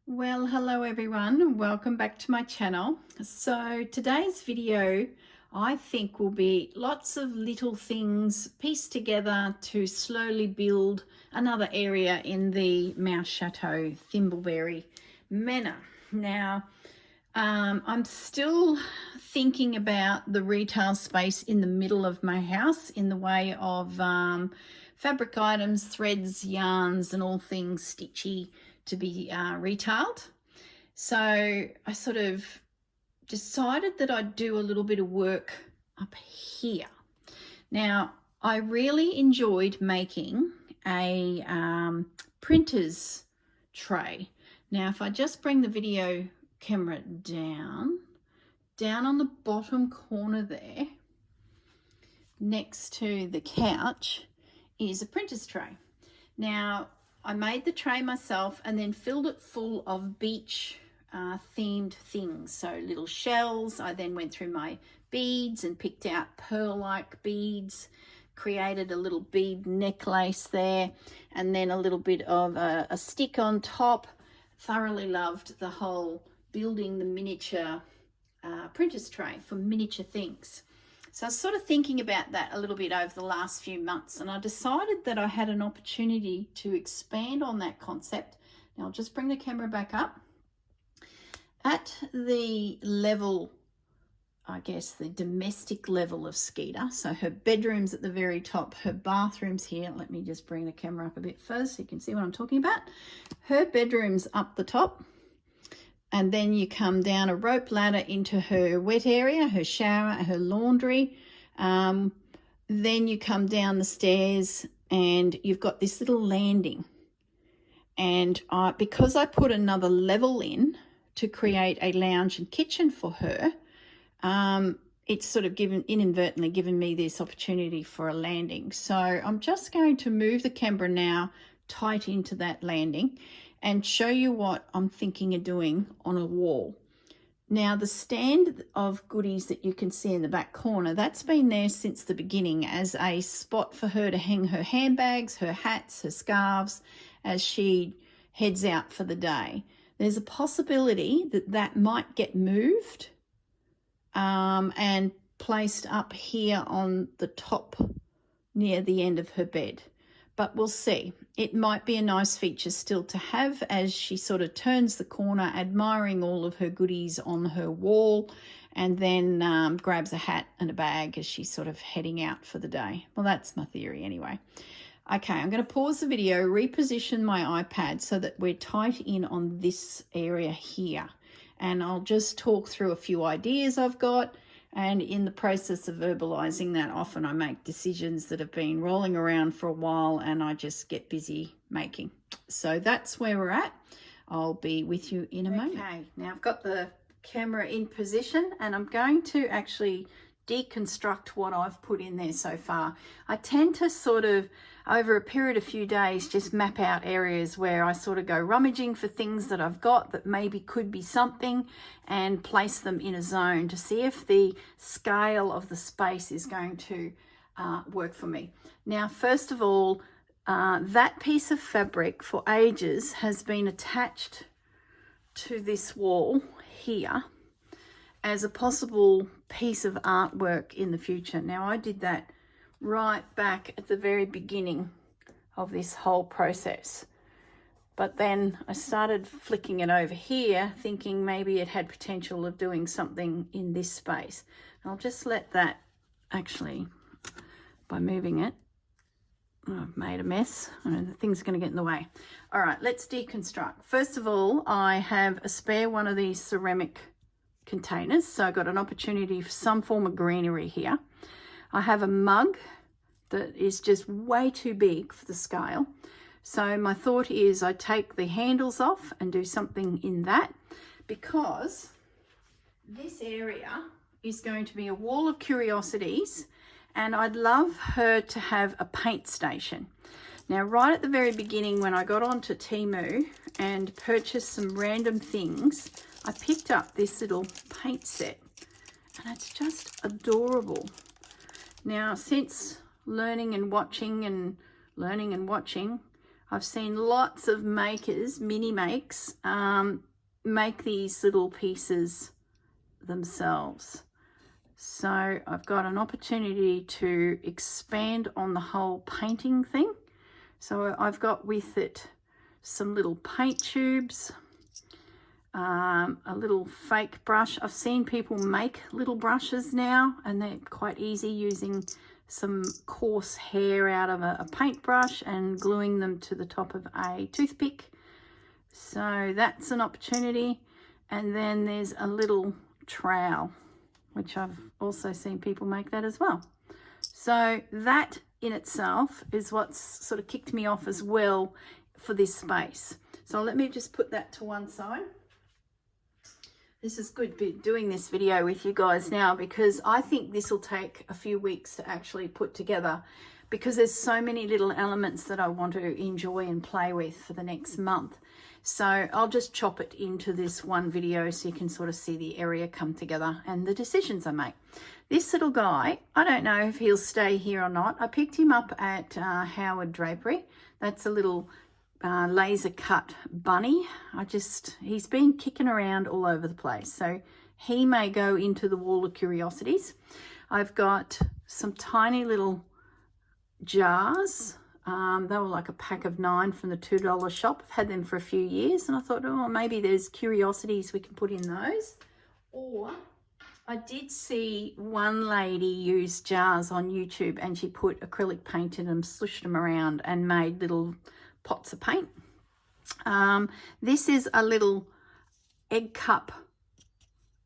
Well, hello everyone, welcome back to my channel. So today's video I think will be lots of little things pieced together to slowly build another area in the Mouse Chateau Thimbleberry Manor. Now I'm still thinking about the retail space in the middle of my house in the way of fabric items, threads, yarns and all things stitchy to be retailed. So I sort of decided that I'd do a little bit of work up here. Now, I really enjoyed making a printer's tray. Now, if I just bring the video camera down on the bottom corner there, next to the couch, is a printer's tray. Now, I made the tray myself and then filled it full of beach themed things. So little shells. I then went through my beads and picked out pearl-like beads, created a little bead necklace there, and then a little bit of a stick on top. Thoroughly loved the whole building the miniature printer's tray for miniature things. So I was sort of thinking about that a little bit over the last few months, and I decided that I had an opportunity to expand on that concept. Now I'll just bring the camera back up. At the level, I guess the domestic level of Skeeter, so her bedroom's at the very top, her bathroom's here. Let me just bring the camera up a bit first so you can see what I'm talking about. Her bedroom's up the top. And then you come down a rope ladder into her wet area, her shower, her laundry. Then you come down the stairs and you've got this little landing. And because I put another level in to create a lounge and kitchen for her, it's sort of inadvertently given me this opportunity for a landing. So I'm just going to move the camera now tight into that landing and show you what I'm thinking of doing on a wall. Now, the stand of goodies that you can see in the back corner, that's been there since the beginning as a spot for her to hang her handbags, her hats, her scarves as she heads out for the day. There's a possibility that that might get moved and placed up here on the top near the end of her bed. But we'll see. It might be a nice feature still to have as she sort of turns the corner, admiring all of her goodies on her wall, and then grabs a hat and a bag as she's sort of heading out for the day. Well, that's my theory anyway. Okay, I'm going to pause the video, reposition my iPad so that we're tight in on this area here. And I'll just talk through a few ideas I've got. And in the process of verbalizing that, often I make decisions that have been rolling around for a while and I just get busy making. So that's where we're at. I'll be with you in a moment. Okay, now I've got the camera in position and I'm going to actually deconstruct what I've put in there so far. I tend to sort of, over a period of a few days, just map out areas where I sort of go rummaging for things that I've got that maybe could be something and place them in a zone to see if the scale of the space is going to work for me. Now, first of all, that piece of fabric for ages has been attached to this wall here as a possible piece of artwork in the future. Now, I did that right back at the very beginning of this whole process. But then I started flicking it over here, thinking maybe it had potential of doing something in this space. And I'll just let that actually, by moving it, I've made a mess. I know the thing's going to get in the way. All right, let's deconstruct. First of all, I have a spare one of these ceramic containers, so I got an opportunity for some form of greenery here. I have a mug that is just way too big for the scale, so my thought is I take the handles off and do something in that, because this area is going to be a wall of curiosities and I'd love her to have a paint station. Now, right at the very beginning when I got onto Temu and purchased some random things, I picked up this little paint set and it's just adorable. Now, since learning and watching, I've seen lots of makers, mini makes, make these little pieces themselves. So I've got an opportunity to expand on the whole painting thing. So I've got with it some little paint tubes, a little fake brush. I've seen people make little brushes now, and they're quite easy, using some coarse hair out of a paintbrush and gluing them to the top of a toothpick. So that's an opportunity. And then there's a little trowel, which I've also seen people make that as well. So that in itself is what's sort of kicked me off as well for this space. So let me just put that to one side. This is good doing this video with you guys now, because I think this will take a few weeks to actually put together, because there's so many little elements that I want to enjoy and play with for the next month. So I'll just chop it into this one video so you can sort of see the area come together and the decisions I make. This little guy, I don't know if he'll stay here or not. I picked him up at Howard Drapery. That's a little laser cut bunny. He's been kicking around all over the place, so he may go into the wall of curiosities. I've got some tiny little jars. They were like a pack of 9 from the $2 shop. I've had them for a few years, and I thought, oh, maybe there's curiosities we can put in those. Or I did see one lady use jars on YouTube, and she put acrylic paint in them, slushed them around, and made little pots of paint. This is a little egg cup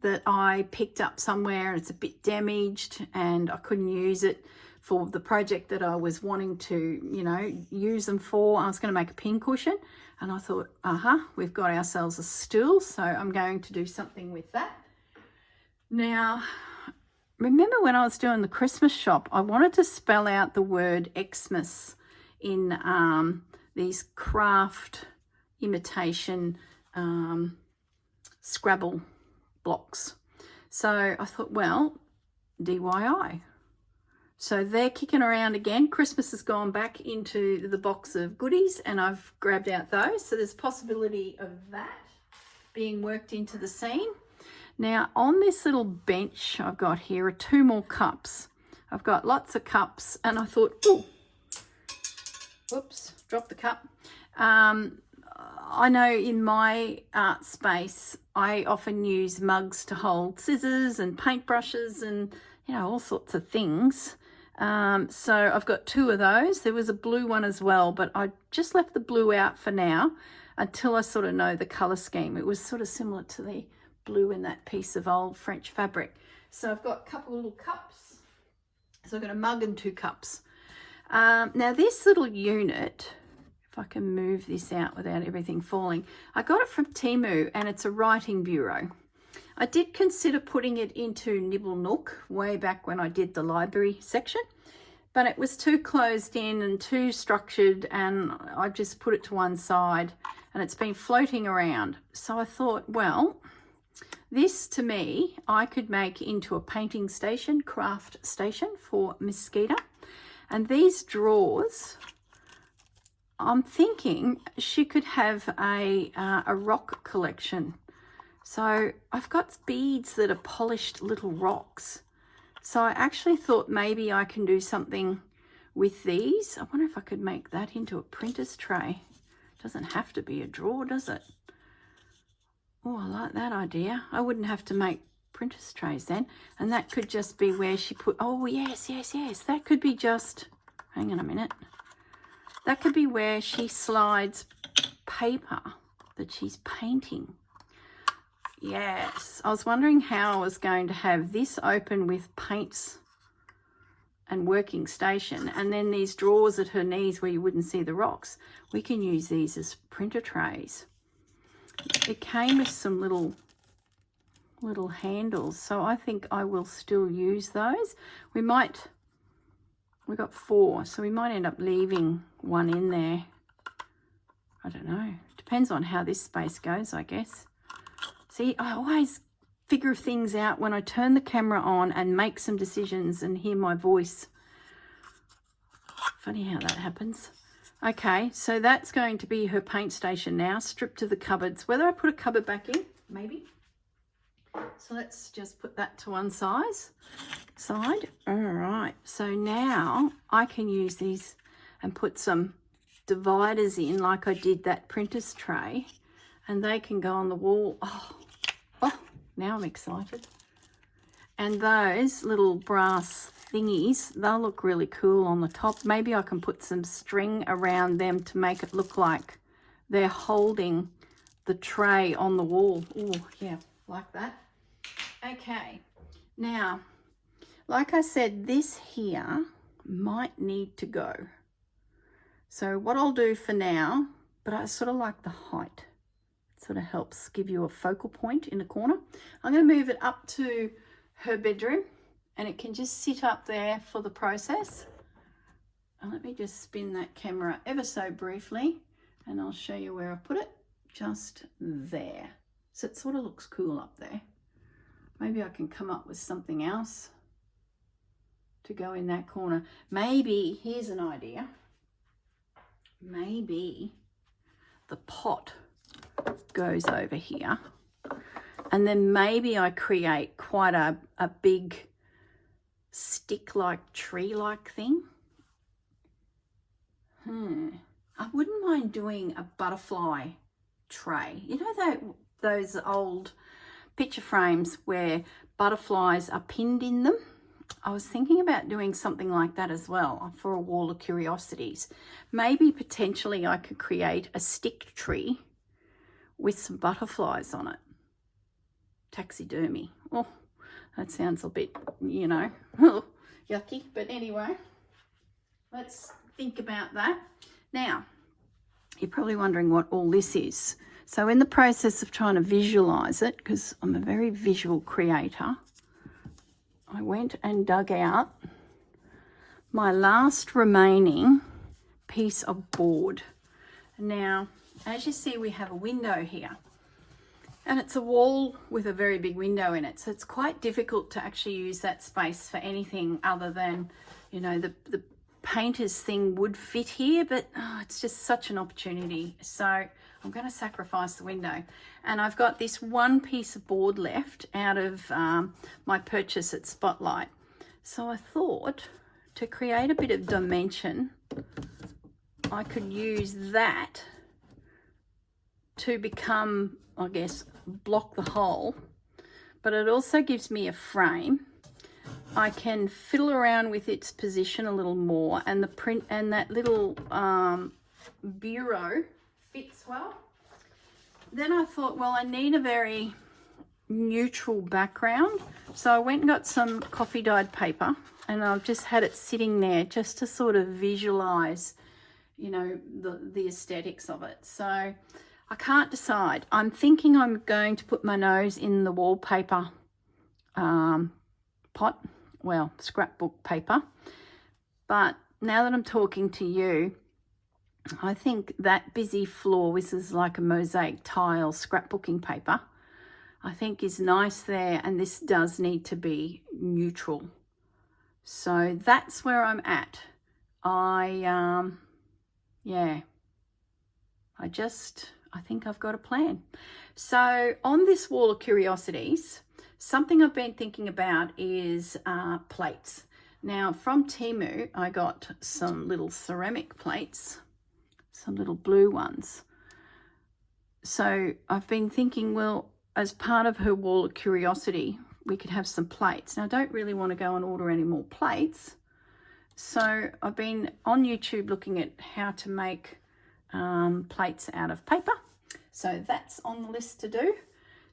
that I picked up somewhere. It's a bit damaged and I couldn't use it for the project that I was wanting to, you know, use them for. I was going to make a pin cushion, and I thought, we've got ourselves a stool, so I'm going to do something with that. Now, remember when I was doing the Christmas shop, I wanted to spell out the word Xmas in these craft imitation Scrabble blocks. So I thought, well, DIY. So they're kicking around again. Christmas has gone back into the box of goodies, and I've grabbed out those. So there's possibility of that being worked into the scene. Now on this little bench I've got here are 2 more cups. I've got lots of cups, and I thought, oh, whoops, dropped the cup. I know in my art space, I often use mugs to hold scissors and paintbrushes and, you know, all sorts of things. So I've got 2 of those. There was a blue one as well, but I just left the blue out for now until I sort of know the colour scheme. It was sort of similar to the blue in that piece of old French fabric. So I've got a couple of little cups. So I've got a mug and 2 cups. Now this little unit, if I can move this out without everything falling, I got it from Temu, and it's a writing bureau. I did consider putting it into Nibble Nook way back when I did the library section, but it was too closed in and too structured, and I just put it to one side, and it's been floating around. So I thought, well, this to me, I could make into a painting station, craft station for Miss Skeeter. And these drawers, I'm thinking she could have a rock collection. So I've got beads that are polished little rocks. So I actually thought maybe I can do something with these. I wonder if I could make that into a printer's tray. Doesn't have to be a drawer, does it? Oh, I like that idea. I wouldn't have to make printer's trays then, and that could just be where she put, oh yes, that could be just, hang on a minute, that could be where she slides paper that she's painting. Yes, I was wondering how I was going to have this open with paints and working station, and then these drawers at her knees where you wouldn't see the rocks. We can use these as printer trays. It came with some little handles, so I think I will still use those. We've got 4, so we might end up leaving one in there. I don't know, depends on how this space goes, I guess. See, I always figure things out when I turn the camera on and make some decisions and hear my voice. Funny how that happens. Okay, so that's going to be her paint station now, stripped of the cupboards. Whether I put a cupboard back in, maybe. So let's just put that to one side. All right, so now I can use these and put some dividers in like I did that printer's tray, and they can go on the wall. Oh, now I'm excited. And those little brass thingies, they'll look really cool on the top. Maybe I can put some string around them to make it look like they're holding the tray on the wall. Oh, yeah, like that. Okay, now, like I said, this here might need to go. So what I'll do for now, but I sort of like the height. It sort of helps give you a focal point in the corner. I'm going to move it up to her bedroom, and it can just sit up there for the process. And let me just spin that camera ever so briefly, and I'll show you where I put it. Just there. So it sort of looks cool up there. Maybe I can come up with something else to go in that corner. Maybe, here's an idea. Maybe the pot goes over here, and then maybe I create quite a big stick-like, tree-like thing. I wouldn't mind doing a butterfly tray. You know those old picture frames where butterflies are pinned in them? I was thinking about doing something like that as well for a wall of curiosities. Maybe potentially I could create a stick tree with some butterflies on it. Taxidermy. Oh, that sounds a bit, you know, yucky. But anyway, let's think about that. Now, you're probably wondering what all this is. So in the process of trying to visualize it, because I'm a very visual creator, I went and dug out my last remaining piece of board. Now, as you see, we have a window here, and it's a wall with a very big window in it. So it's quite difficult to actually use that space for anything other than, you know, the painter's thing would fit here, but it's just such an opportunity. So I'm going to sacrifice the window, and I've got this one piece of board left out of my purchase at Spotlight. So I thought to create a bit of dimension, I could use that to become, I guess, block the hole, but it also gives me a frame. I can fiddle around with its position a little more, and the print and that little bureau fits well. Then I thought, well, I need a very neutral background, so I went and got some coffee dyed paper, and I've just had it sitting there just to sort of visualize, you know, the aesthetics of it. So I can't decide. I'm thinking I'm going to put my nose in the wallpaper pot, well, scrapbook paper. But now that I'm talking to you, I think that busy floor, this is like a mosaic tile scrapbooking paper, I think is nice there, and this does need to be neutral. So that's where I'm at. I think I've got a plan. So on this wall of curiosities, something I've been thinking about is plates. Now from Temu, I got some little ceramic plates, some little blue ones. So I've been thinking, well, as part of her wall of curiosity, we could have some plates. Now I don't really want to go and order any more plates. So I've been on YouTube looking at how to make plates out of paper. So that's on the list to do.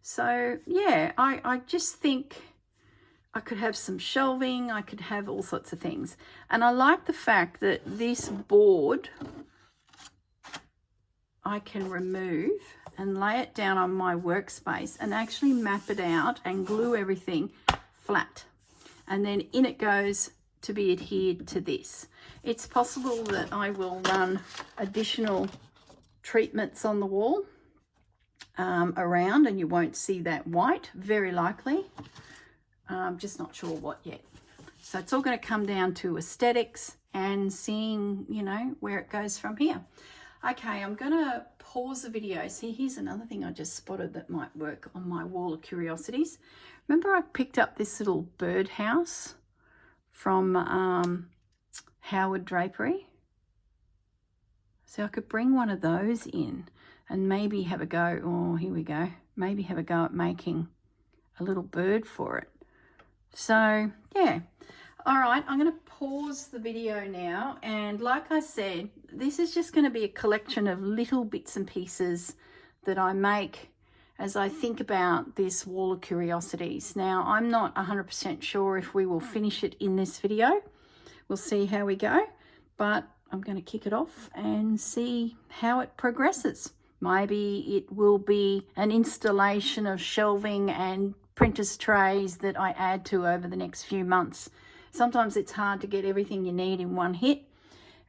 So yeah, I just think I could have some shelving, I could have all sorts of things. And I like the fact that this board I can remove and lay it down on my workspace and actually map it out and glue everything flat. And then in it goes to be adhered to this. It's possible that I will run additional treatments on the wall around, and you won't see that white, very likely. I'm just not sure what yet. So it's all going to come down to aesthetics and seeing, you know, where it goes from here. Okay, I'm gonna pause the video. See, here's another thing I just spotted that might work on my wall of curiosities. Remember I picked up this little birdhouse from Howard Drapery? So I could bring one of those in and maybe have a go, oh, here we go, maybe have a go at making a little bird for it. So, yeah. All right, I'm going to pause the video now. And like I said, this is just going to be a collection of little bits and pieces that I make as I think about this wall of curiosities. Now, I'm not 100% sure if we will finish it in this video. We'll see how we go, but I'm going to kick it off and see how it progresses. Maybe it will be an installation of shelving and printer's trays that I add to over the next few months. Sometimes it's hard to get everything you need in one hit.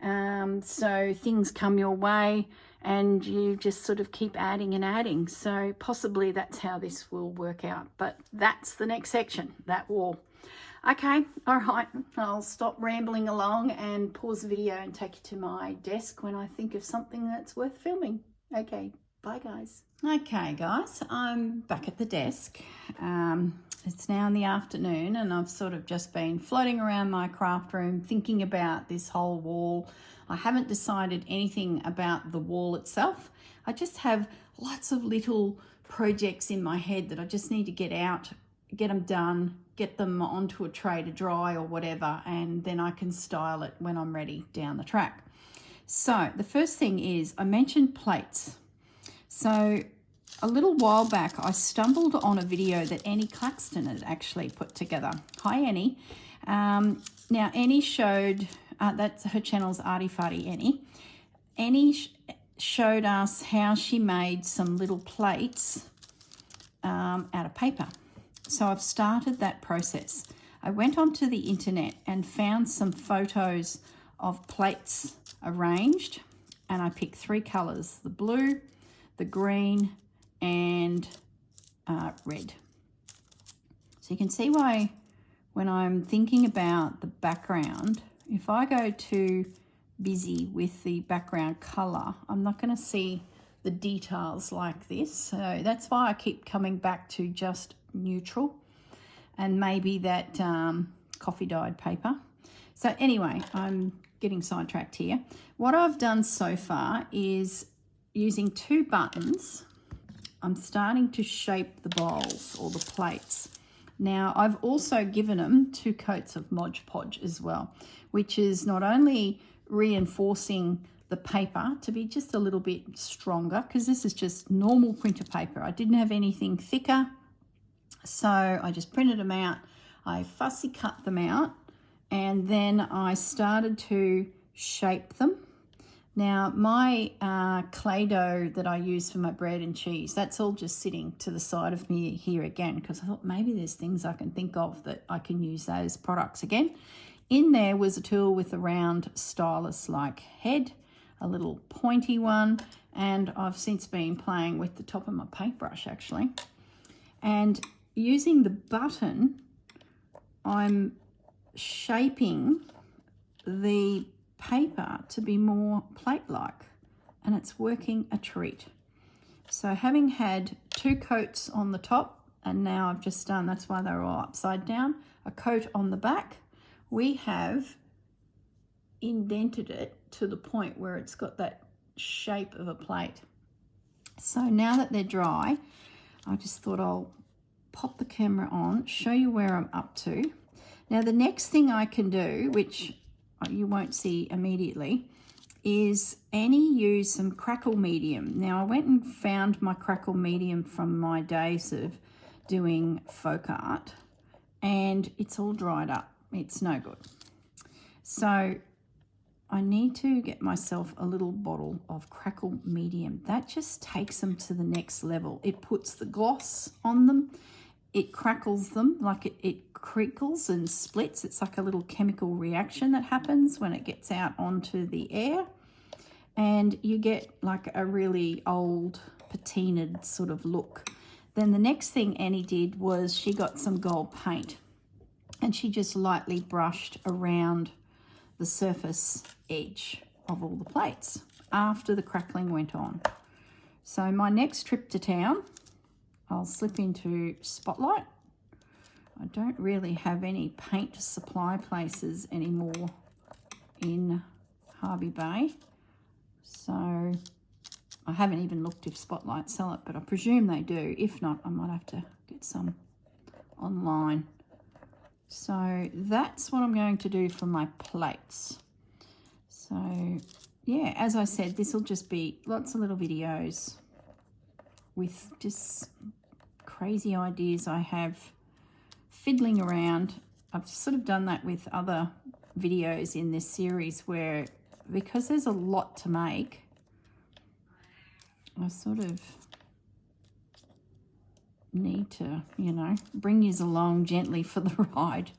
So things come your way and you just sort of keep adding and adding. So possibly that's how this will work out. But that's the next section, that wall. Okay, all right, I'll stop rambling along and pause the video and take you to my desk when I think of something that's worth filming. Okay, bye guys. Okay guys, I'm back at the desk. It's now in the afternoon and I've sort of just been floating around my craft room thinking about this whole wall. I haven't decided anything about the wall itself. I just have lots of little projects in my head that I just need to get out, get them done, get them onto a tray to dry or whatever, and then I can style it when I'm ready down the track. So the first thing is I mentioned plates. So a little while back I stumbled on a video that Annie Claxton had actually put together. Hi Annie. Now Annie showed, that's her channel's Arty Farty Annie. Annie showed us how she made some little plates out of paper. So I've started that process. I went onto the internet and found some photos of plates arranged, and I picked 3 colors, the blue, the green, and red. So you can see why when I'm thinking about the background, if I go too busy with the background color, I'm not going to see the details like this. So that's why I keep coming back to just neutral and maybe that coffee dyed paper. So anyway, I'm getting sidetracked here. What I've done so far is using 2 buttons, I'm starting to shape the bowls or the plates. Now I've also given them 2 coats of Mod Podge as well, which is not only reinforcing the paper to be just a little bit stronger, because this is just normal printer paper. I didn't have anything thicker, so I just printed them out. I fussy cut them out and then I started to shape them. Now my clay dough that I use for my bread and cheese, that's all just sitting to the side of me here again, because I thought maybe there's things I can think of that I can use those products again. In there was a tool with a round stylus-like head, a little pointy one, and I've since been playing with the top of my paintbrush actually. And using the button, I'm shaping the paper to be more plate-like, and it's working a treat. So having had 2 coats on the top, and now I've just done, that's why they're all upside down, a coat on the back, we have indented it to the point where it's got that shape of a plate. So now that they're dry, I just thought I'll pop the camera on, show you where I'm up to. Now the next thing I can do, which you won't see immediately, is Annie used some crackle medium. Now I went and found my crackle medium from my days of doing folk art, and it's all dried up. It's no good. So I need to get myself a little bottle of crackle medium. That just takes them to the next level. It puts the gloss on them. It crackles them, like it crinkles and splits. It's like a little chemical reaction that happens when it gets out onto the air. And you get like a really old patinaed sort of look. Then the next thing Annie did was she got some gold paint and she just lightly brushed around the surface edge of all the plates after the crackling went on. So my next trip to town, I'll slip into Spotlight. I don't really have any paint supply places anymore in Hervey Bay. So I haven't even looked if Spotlight sell it, but I presume they do. If not, I might have to get some online. So that's what I'm going to do for my plates. So yeah, as I said, this will just be lots of little videos with just crazy ideas I have fiddling around. I've sort of done that with other videos in this series where, because there's a lot to make, I sort of need to, you know, bring you along gently for the ride.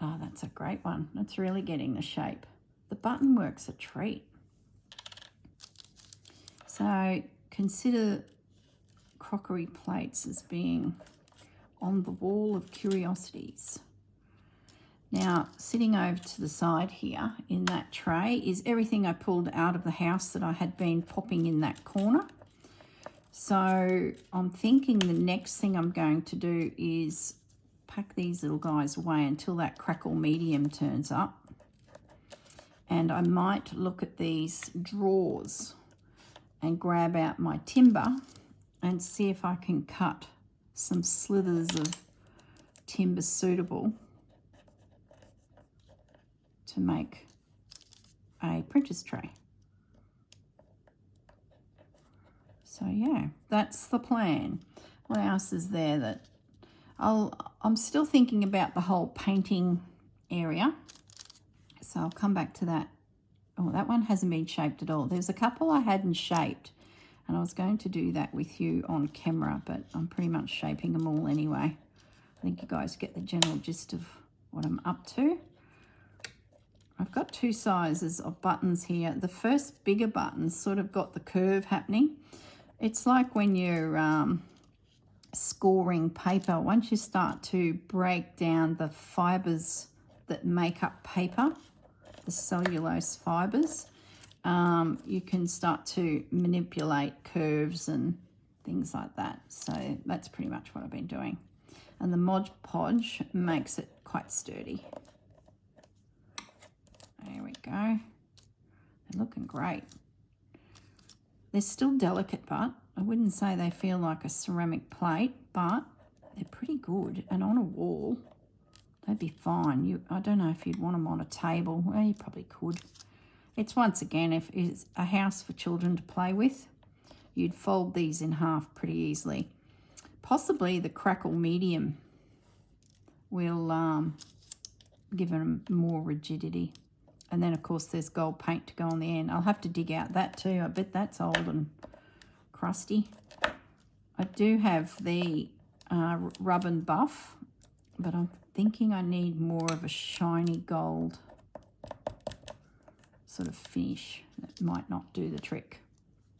Oh, that's a great one. That's really getting the shape. The button work's a treat. So consider crockery plates as being on the wall of curiosities. Now, sitting over to the side here in that tray is everything I pulled out of the house that I had been popping in that corner. So I'm thinking the next thing I'm going to do is pack these little guys away until that crackle medium turns up. And I might look at these drawers and grab out my timber and see if I can cut some slithers of timber suitable to make a printer's tray. So yeah, that's the plan. What else is there that I'm still thinking about the whole painting area. So I'll come back to that. Oh, that one hasn't been shaped at all. There's a couple I hadn't shaped, and I was going to do that with you on camera, but I'm pretty much shaping them all anyway. I think you guys get the general gist of what I'm up to. I've got two sizes of buttons here. The first bigger button's sort of got the curve happening. It's like when you're scoring paper. Once you start to break down the fibres that make up paper, the cellulose fibres, you can start to manipulate curves and things like that. So that's pretty much what I've been doing. And the Mod Podge makes it quite sturdy. There we go. They're looking great. They're still delicate, but I wouldn't say they feel like a ceramic plate, but they're pretty good. And on a wall, they'd be fine. I don't know if you'd want them on a table. Well, you probably could. It's, once again, if it's a house for children to play with, you'd fold these in half pretty easily. Possibly the crackle medium will give them more rigidity. And then, of course, there's gold paint to go on the end. I'll have to dig out that too. I bet that's old and crusty. I do have the rub and buff, but I'm thinking I need more of a shiny gold sort of finish. That might not do the trick.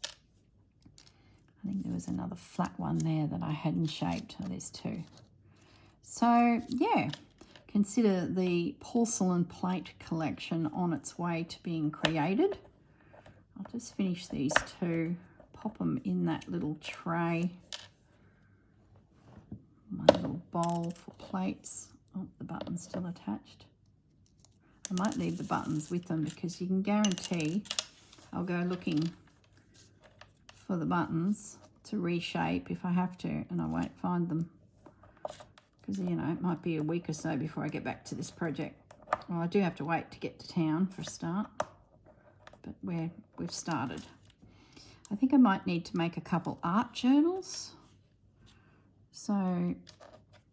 I think there was another flat one there that I hadn't shaped. Oh, there's two. So, yeah. Consider the porcelain plate collection on its way to being created. I'll just finish these two, pop them in that little tray. My little bowl for plates. Oh, the button's still attached. I might leave the buttons with them because you can guarantee I'll go looking for the buttons to reshape if I have to, and I won't find them. Because, you know, it might be a week or so before I get back to this project. Well, I do have to wait to get to town for a start, but we've started. I think I might need to make a couple art journals. So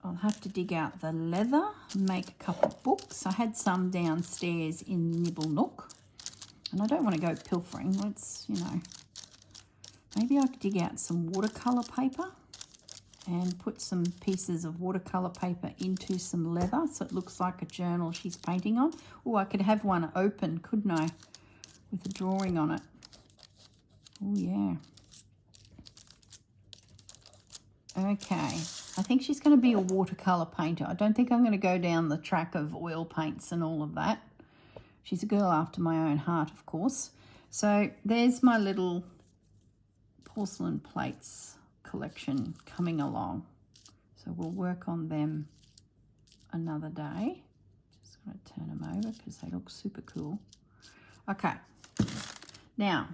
I'll have to dig out the leather and make a couple books. I had some downstairs in Nibble Nook, and I don't want to go pilfering. Let's, you know, maybe I could dig out some watercolour paper and put some pieces of watercolour paper into some leather so it looks like a journal she's painting on. Oh, I could have one open, couldn't I, with a drawing on it. Oh, yeah. Okay, I think she's going to be a watercolor painter. I don't think I'm going to go down the track of oil paints and all of that. She's a girl after my own heart, of course. So there's my little porcelain plates collection coming along. So we'll work on them another day. Just going to turn them over because they look super cool. Okay. Now,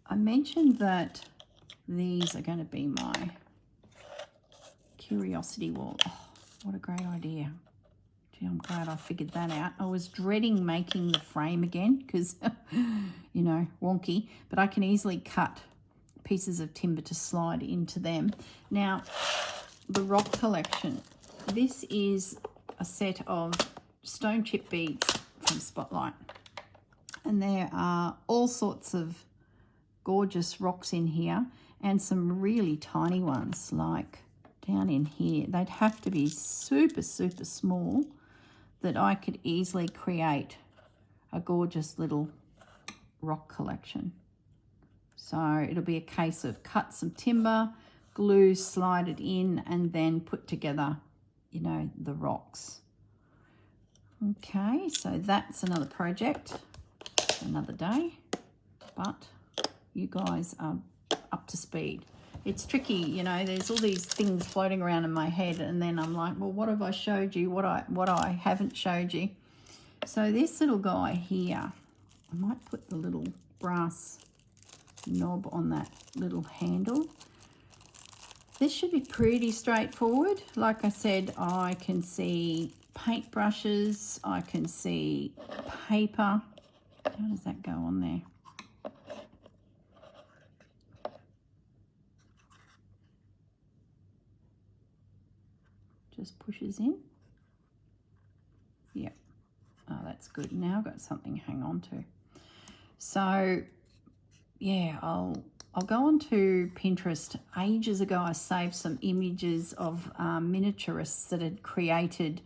I mentioned that these are going to be my curiosity wall. Oh, what a great idea. Gee, I'm glad I figured that out. I was dreading making the frame again because, you know, wonky. But I can easily cut pieces of timber to slide into them. Now, the rock collection. This is a set of stone chip beads from Spotlight. And there are all sorts of gorgeous rocks in here and some really tiny ones like down in here. They'd have to be super, super small that I could easily create a gorgeous little rock collection. So it'll be a case of cut some timber, glue, slide it in, and then put together, you know, the rocks. Okay, so that's another project, another day, but you guys are up to speed. It's tricky, you know, there's all these things floating around in my head, and then I'm like, well, what have I showed you, what I haven't showed you? So this little guy here, I might put the little brass knob on that little handle. This should be pretty straightforward. Like I said, I can see paint brushes, I can see paper. How does that go on there? Just pushes in. Yep. Oh, that's good. Now I've got something to hang on to. So yeah, I'll go on to Pinterest. Ages ago, I saved some images of miniaturists that had created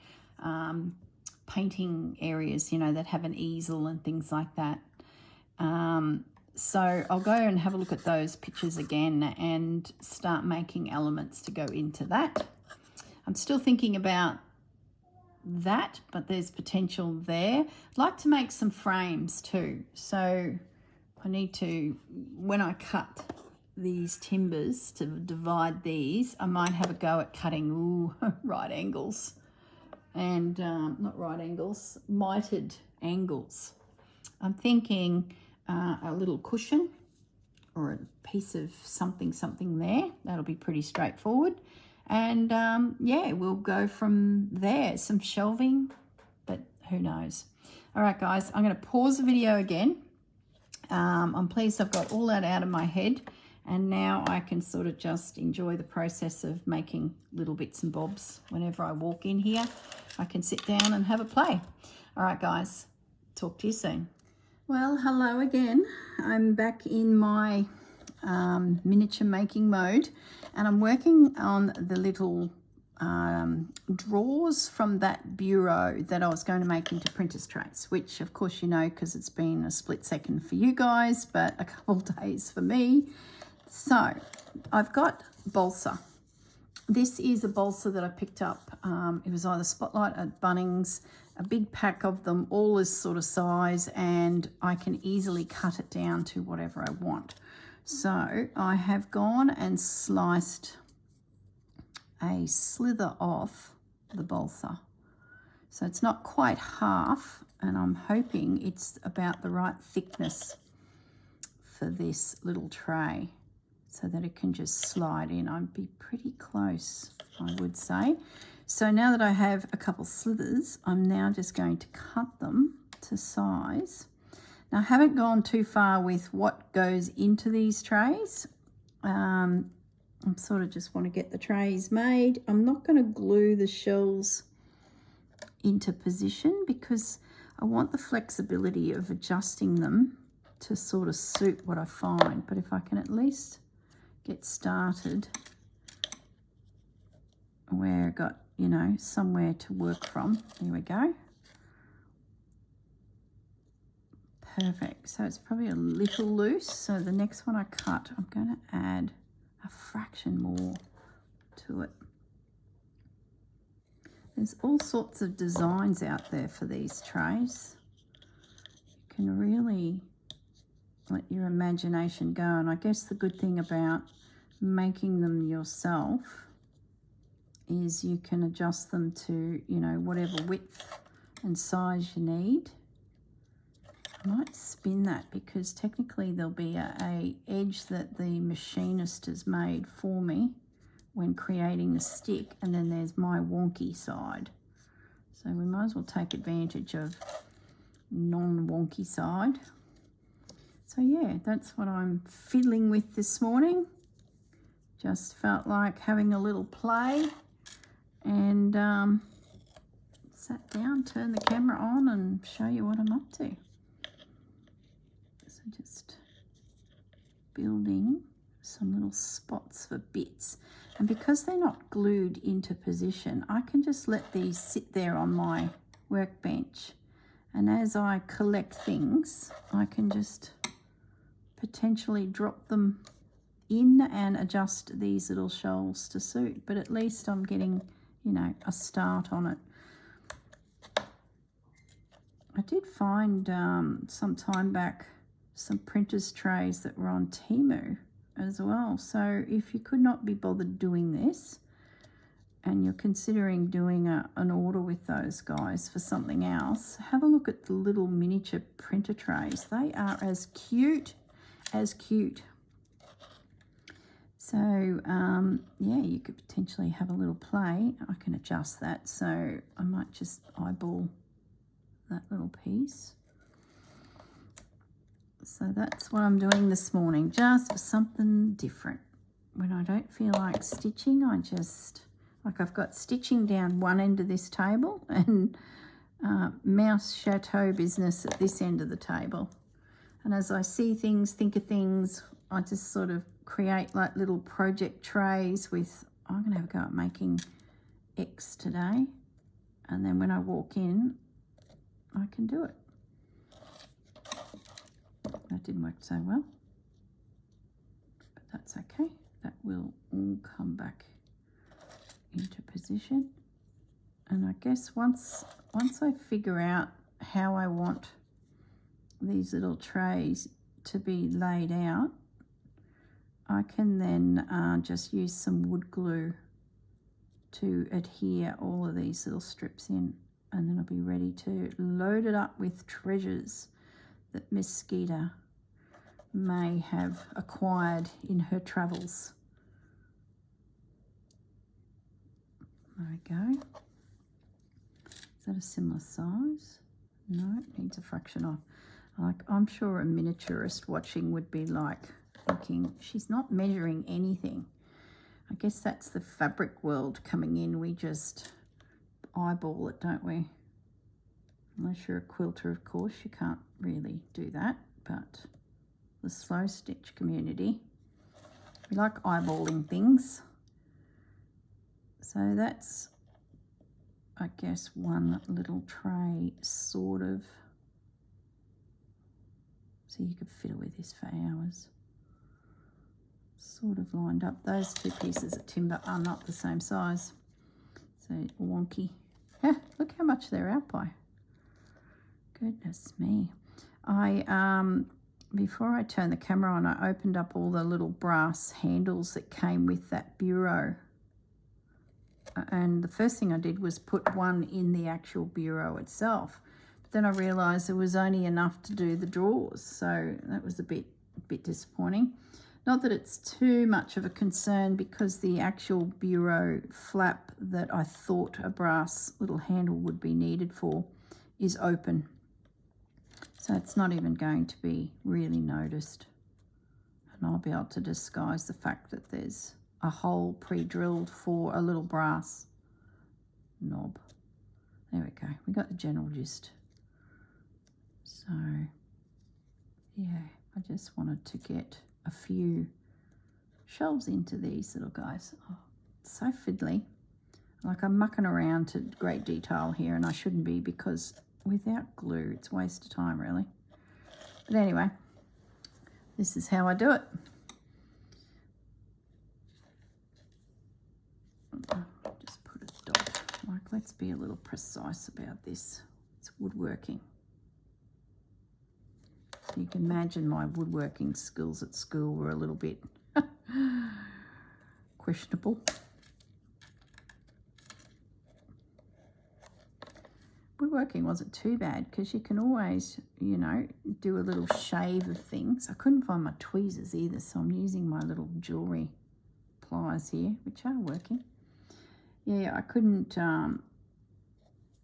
painting areas, you know, that have an easel and things like that. So I'll go and have a look at those pictures again and start making elements to go into that. I'm still thinking about that, but there's potential there. I'd like to make some frames too. So I need to, when I cut these timbers to divide these, I might have a go at cutting right angles and not right angles, mitered angles. I'm thinking a little cushion or a piece of something there. That'll be pretty straightforward. And yeah, we'll go from there. Some shelving, but who knows. All right, guys, I'm going to pause the video again. I'm pleased I've got all that out of my head, and now I can sort of just enjoy the process of making little bits and bobs. Whenever I walk in here, I can sit down and have a play. All right, guys, talk to you soon. Well, hello again. I'm back in my miniature making mode, and I'm working on the little drawers from that bureau that I was going to make into printer's trays, which of course you know because it's been a split second for you guys, but a couple days for me. So I've got balsa. This is a balsa that I picked up. It was either Spotlight at Bunnings, a big pack of them, all this sort of size, and I can easily cut it down to whatever I want. So I have gone and sliced a slither off the balsa. So it's not quite half, and I'm hoping it's about the right thickness for this little tray so that it can just slide in. I'd be pretty close, I would say. So now that I have a couple slithers, I'm now just going to cut them to size. Now, I haven't gone too far with what goes into these trays. I sort of just want to get the trays made. I'm not going to glue the shells into position because I want the flexibility of adjusting them to sort of suit what I find. But if I can at least get started where I got, you know, somewhere to work from. There we go. Perfect. So it's probably a little loose. So the next one I cut, I'm going to add a fraction more to it. There's all sorts of designs out there for these trays. You can really let your imagination go, and I guess the good thing about making them yourself is you can adjust them to, you know, whatever width and size you need. I might spin that because technically there'll be a edge that the machinist has made for me when creating the stick, and then there's my wonky side. So we might as well take advantage of non-wonky side. So yeah, that's what I'm fiddling with this morning. Just felt like having a little play, and sat down, turned the camera on and show you what I'm up to. So just building some little spots for bits. And because they're not glued into position, I can just let these sit there on my workbench. And as I collect things, I can just potentially drop them in and adjust these little shelves to suit. But at least I'm getting, you know, a start on it. I did find some time back some printers trays that were on Temu as well. So if you could not be bothered doing this and you're considering doing an order with those guys for something else, have a look at the little miniature printer trays. They are as cute as cute. So yeah, you could potentially have a little play. I can adjust that, so I might just eyeball that little piece. So that's what I'm doing this morning, just for something different. When I don't feel like stitching, I just, like, I've got stitching down one end of this table and mouse chateau business at this end of the table. And as I see things, think of things, I just sort of create like little project trays with, I'm going to have a go at making X today. And then when I walk in, I can do it. That didn't work so well, but that's okay. That will all come back into position. And I guess once I figure out how I want these little trays to be laid out, I can then just use some wood glue to adhere all of these little strips in, and then I'll be ready to load it up with treasures that Miss Skeeter may have acquired in her travels. There we go. Is that a similar size? No, it needs a fraction off. Like, I'm sure a miniaturist watching would be like thinking, she's not measuring anything. I guess that's the fabric world coming in. We just eyeball it, don't we? Unless you're a quilter, of course, you can't really do that. But the slow stitch community, we like eyeballing things. So that's, I guess, one little tray sort of. So you could fiddle with this for hours. Sort of lined up. Those two pieces of timber are not the same size. So wonky. Yeah, look how much they're out by. Goodness me. Before I turned the camera on, I opened up all the little brass handles that came with that bureau. And the first thing I did was put one in the actual bureau itself. But then I realised there was only enough to do the drawers. So that was a bit disappointing. Not that it's too much of a concern, because the actual bureau flap that I thought a brass little handle would be needed for is open. So it's not even going to be really noticed. And I'll be able to disguise the fact that there's a hole pre-drilled for a little brass knob. There we go. We got the general gist. So, yeah, I just wanted to get a few shelves into these little guys. Oh, it's so fiddly. Like, I'm mucking around to great detail here, and I shouldn't be, because without glue, it's a waste of time, really. But anyway, this is how I do it. be a little precise about this. It's woodworking. So you can imagine my woodworking skills at school were a little bit questionable. Woodworking wasn't too bad because you can always, you know, do a little shave of things. I couldn't find my tweezers either, so I'm using my little jewellery pliers here, which are working. Yeah, I couldn't,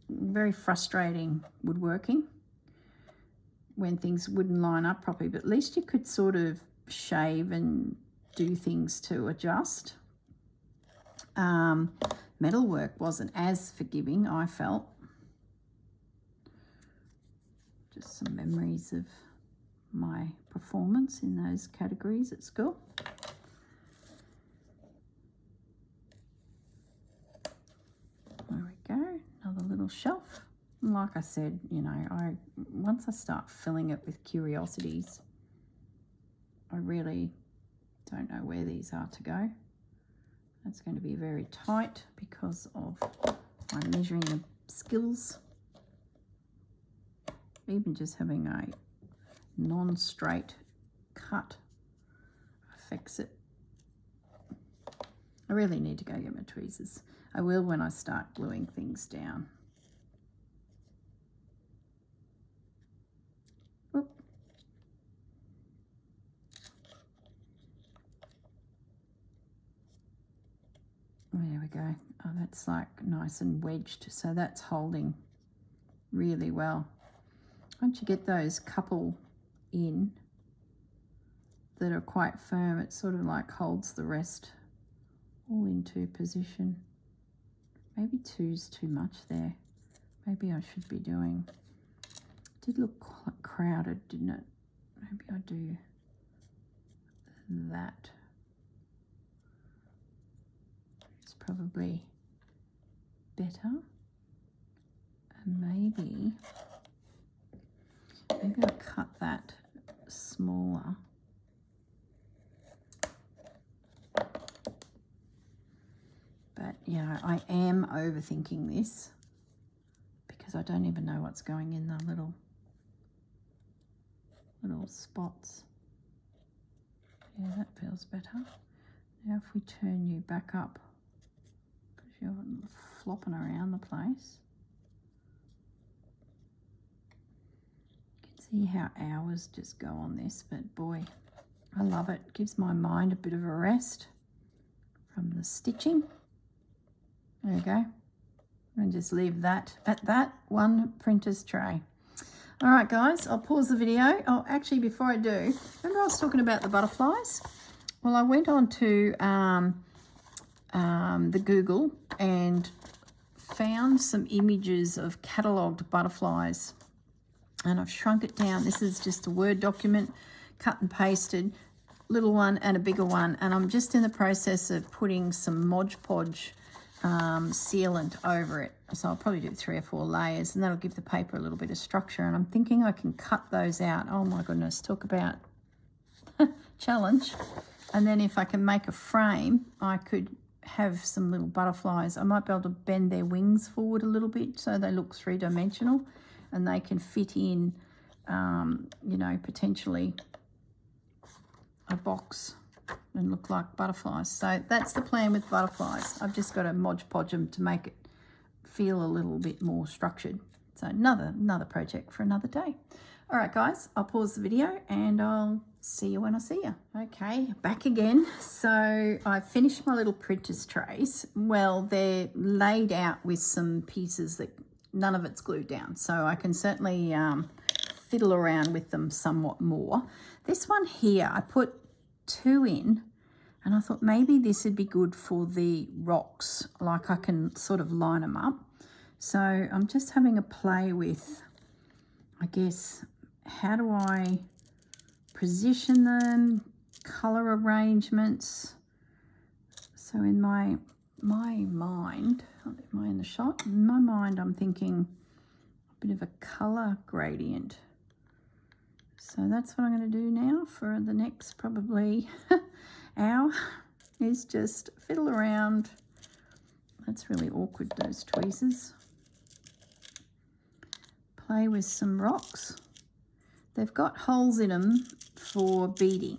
very frustrating woodworking when things wouldn't line up properly, but at least you could sort of shave and do things to adjust. Metalwork wasn't as forgiving, I felt. Just some memories of my performance in those categories at school. There we go, another little shelf. And like I said, you know, once I start filling it with curiosities, I really don't know where these are to go. That's going to be very tight because of my measuring skills. Even just having a non-straight cut affects it. I really need to go get my tweezers. I will when I start gluing things down. Oop. There we go. Oh, that's like nice and wedged, so that's holding really well. Once you get those couple in that are quite firm, it sort of like holds the rest all into position. Maybe two's too much there. Maybe I should be doing, it did look quite crowded, didn't it? Maybe I do that. It's probably better. And maybe I'll cut that smaller. But yeah, I am overthinking this because I don't even know what's going in the little spots. Yeah, that feels better. Now if we turn you back up, because you're flopping around the place. See how hours just go on this, but boy, I love it. It gives my mind a bit of a rest from the stitching. There we go. And just leave that at that one printer's tray. All right, guys, I'll pause the video. Oh, actually, before I do, remember I was talking about the butterflies? Well, I went on to the Google and found some images of catalogued butterflies. And I've shrunk it down. This is just a Word document, cut and pasted, little one and a bigger one. And I'm just in the process of putting some Mod Podge sealant over it. So I'll probably do 3 or 4 layers, and that'll give the paper a little bit of structure. And I'm thinking I can cut those out. Oh my goodness, talk about challenge. And then if I can make a frame, I could have some little butterflies. I might be able to bend their wings forward a little bit so they look 3-dimensional. And they can fit in, you know, potentially a box and look like butterflies. So that's the plan with butterflies. I've just got to Mod Podge them to make it feel a little bit more structured. So another project for another day. All right, guys, I'll pause the video and I'll see you when I see you. Okay, back again. So I finished my little printer's trays. Well, they're laid out with some pieces that none of it's glued down, so I can certainly fiddle around with them somewhat more. This one here, I put 2 in, and I thought maybe this would be good for the rocks, like I can sort of line them up. So I'm just having a play with, I guess, how do I position them, colour arrangements. So in my mind, am I in the shot? In my mind, I'm thinking a bit of a colour gradient. So that's what I'm going to do now for the next probably hour, is just fiddle around. That's really awkward, those tweezers. play with some rocks. They've got holes in them for beading,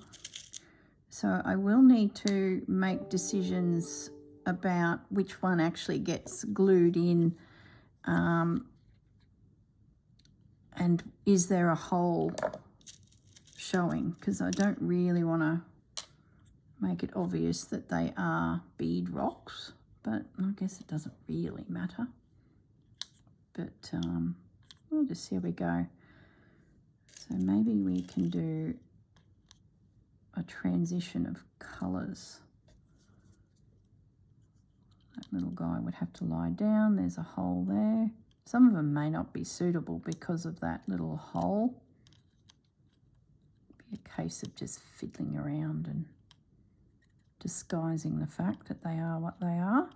so I will need to make decisions about which one actually gets glued in, and is there a hole showing, because I don't really want to make it obvious that they are bead rocks, but I guess it doesn't really matter. But we'll just see how we go. So maybe we can do a transition of colours. That little guy would have to lie down. There's a hole there. Some of them may not be suitable because of that little hole. Be a case of just fiddling around and disguising the fact that they are what they are.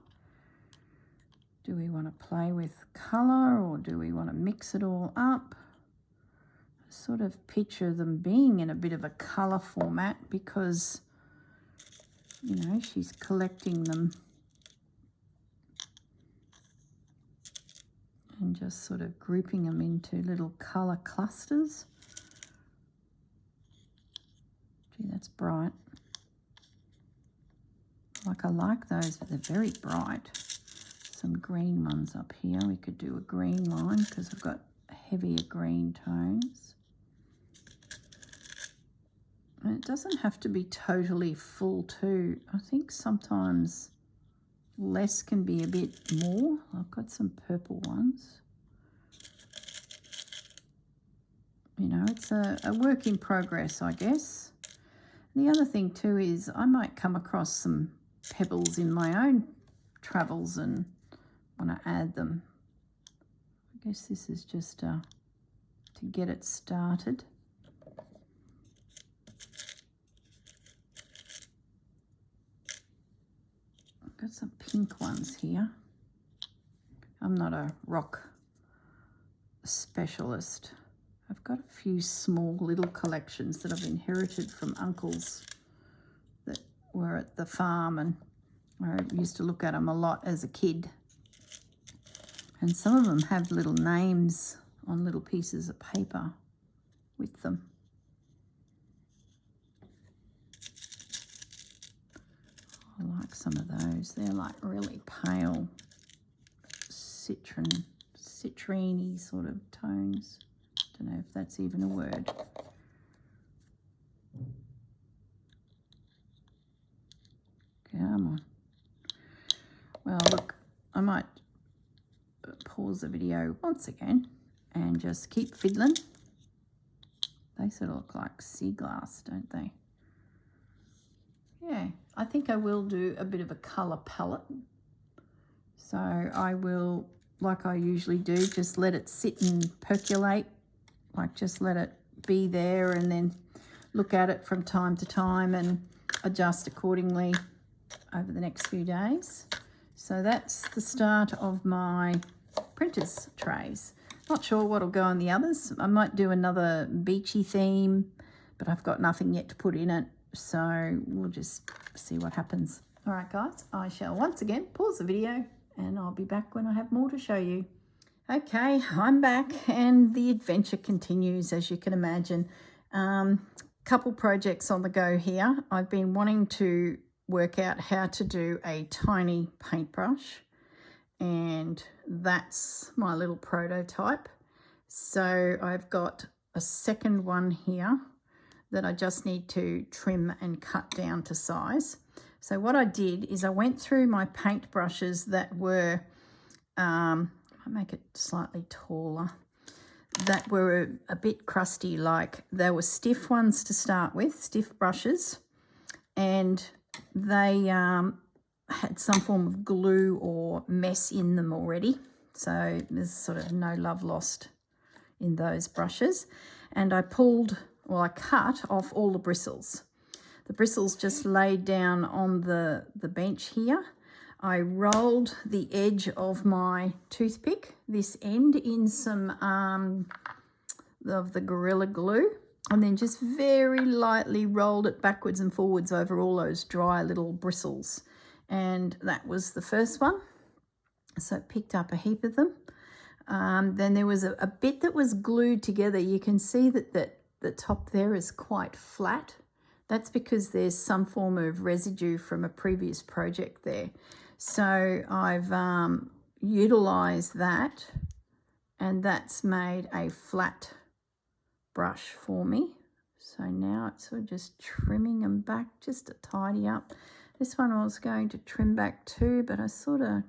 Do we want to play with colour, or do we want to mix it all up? I sort of picture them being in a bit of a colour format because, you know, she's collecting them and just sort of grouping them into little colour clusters. Gee, that's bright. Like, I like those, but they're very bright. Some green ones up here. We could do a green line because I've got heavier green tones. And it doesn't have to be totally full too. I think sometimes less can be a bit more. I've got some purple ones. You know, it's a work in progress, I guess. The other thing too is I might come across some pebbles in my own travels and want to add them. I guess this is just to get it started. I've got some pink ones here. I'm not a rock specialist. I've got a few small little collections that I've inherited from uncles that were at the farm, and I used to look at them a lot as a kid. And some of them have little names on little pieces of paper with them. I like some of those. They're like really pale, citrine-y sort of tones. Don't know if that's even a word. Come on. Well, look, I might pause the video once again and just keep fiddling. They sort of look like sea glass, don't they? Yeah, I think I will do a bit of a colour palette. So I will, like I usually do, just let it sit and percolate. Like, just let it be there and then look at it from time to time and adjust accordingly over the next few days. So that's the start of my printer's trays. Not sure what'll go on the others. I might do another beachy theme, but I've got nothing yet to put in it. So we'll just see what happens. All right, guys, I shall once again pause the video and I'll be back when I have more to show you. Okay, I'm back and the adventure continues, as you can imagine. Couple projects on the go here. I've been wanting to work out how to do a tiny paintbrush, and that's my little prototype. So I've got a second one here that I just need to trim and cut down to size. So what I did is I went through my paintbrushes that were, I'll make it slightly taller, that were a bit crusty. Like, they were stiff ones to start with, stiff brushes, and they had some form of glue or mess in them already. So there's sort of no love lost in those brushes. And I I cut off all the bristles. The bristles just laid down on the bench here. I rolled the edge of my toothpick, this end, in some of the Gorilla Glue, and then just very lightly rolled it backwards and forwards over all those dry little bristles. And that was the first one. So it picked up a heap of them. Then there was a bit that was glued together. You can see that the top there is quite flat. That's because there's some form of residue from a previous project there. So I've utilised that, and that's made a flat brush for me. So now it's sort of just trimming them back just to tidy up. This one I was going to trim back too, but I sort of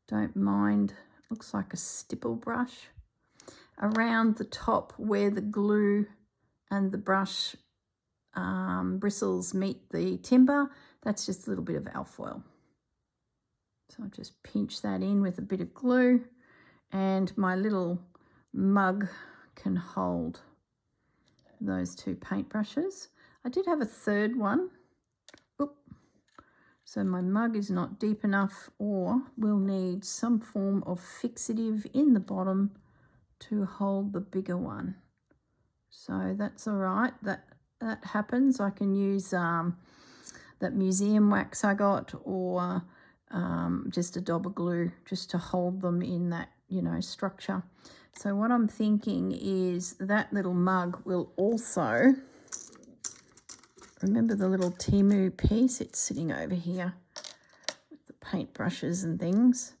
don't mind. Looks like a stipple brush. Around the top where the glue and the brush bristles meet the timber, that's just a little bit of alfoil. So I'll just pinch that in with a bit of glue, and my little mug can hold those two paintbrushes. I did have a third one. Oop. So my mug is not deep enough, or we'll need some form of fixative in the bottom to hold the bigger one. So that's all right. That happens. I can use that museum wax I got, or just a dab of glue just to hold them in that, you know, structure. So what I'm thinking is that little mug will also, remember the little Timu piece? It's sitting over here with the paintbrushes and things.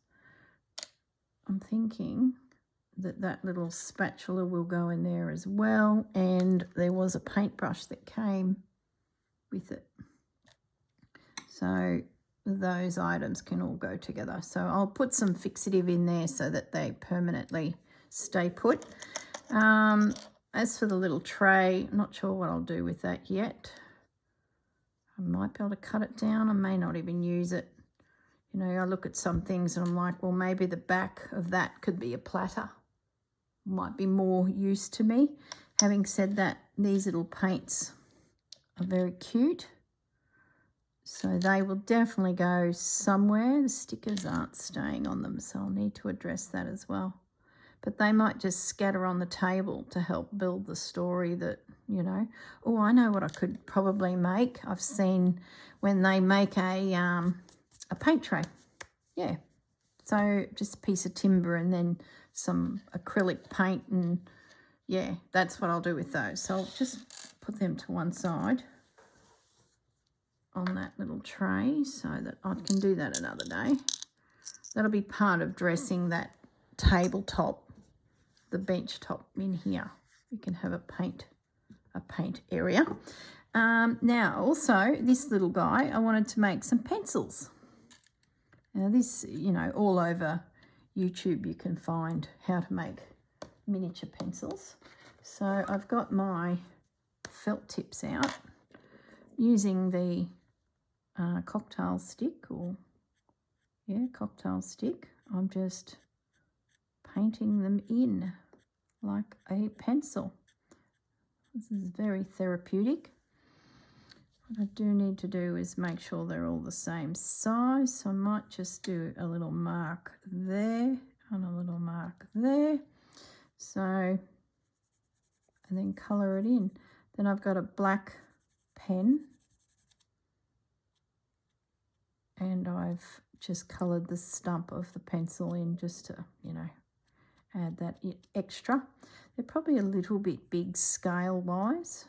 I'm thinking that that little spatula will go in there as well, and there was a paintbrush that came with it. So those items can all go together. So I'll put some fixative in there so that they permanently stay put. As for the little tray, I'm not sure what I'll do with that yet. I might be able to cut it down. I may not even use it. You know, I look at some things and I'm like, well, maybe the back of that could be a platter. Might be more use to me. Having said that, these little paints are very cute. So they will definitely go somewhere. The stickers aren't staying on them, so I'll need to address that as well. But they might just scatter on the table to help build the story that, you know. Oh, I know what I could probably make. I've seen when they make a paint tray. Yeah. So just a piece of timber and then some acrylic paint, and yeah, that's what I'll do with those. So I'll just put them to one side on that little tray so that I can do that another day. That'll be part of dressing that tabletop, the bench top in here. You can have a paint area. Now also this little guy, I wanted to make some pencils. Now this, you know, all over YouTube you can find how to make miniature pencils. So I've got my felt tips out using the cocktail stick, or yeah, cocktail stick. I'm just painting them in like a pencil. This is very therapeutic. What I do need to do is make sure they're all the same size. So I might just do a little mark there and a little mark there. So, and then colour it in. Then I've got a black pen, and I've just coloured the stump of the pencil in just to, you know, add that extra. They're probably a little bit big scale wise,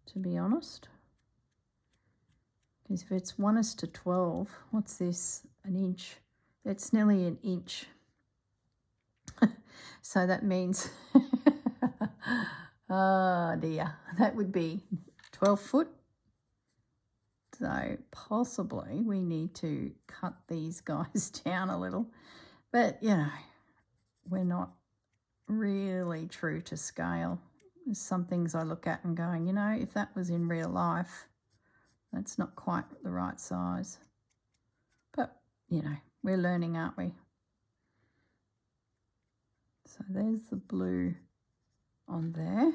to be honest. Because if it's 1:12, what's this? An inch. It's nearly an inch. So that means, oh dear, that would be 12 foot. So possibly we need to cut these guys down a little. But, you know, we're not really true to scale. There's some things I look at and going, you know, if that was in real life, that's not quite the right size. But, you know, we're learning, aren't we? So there's the blue on there.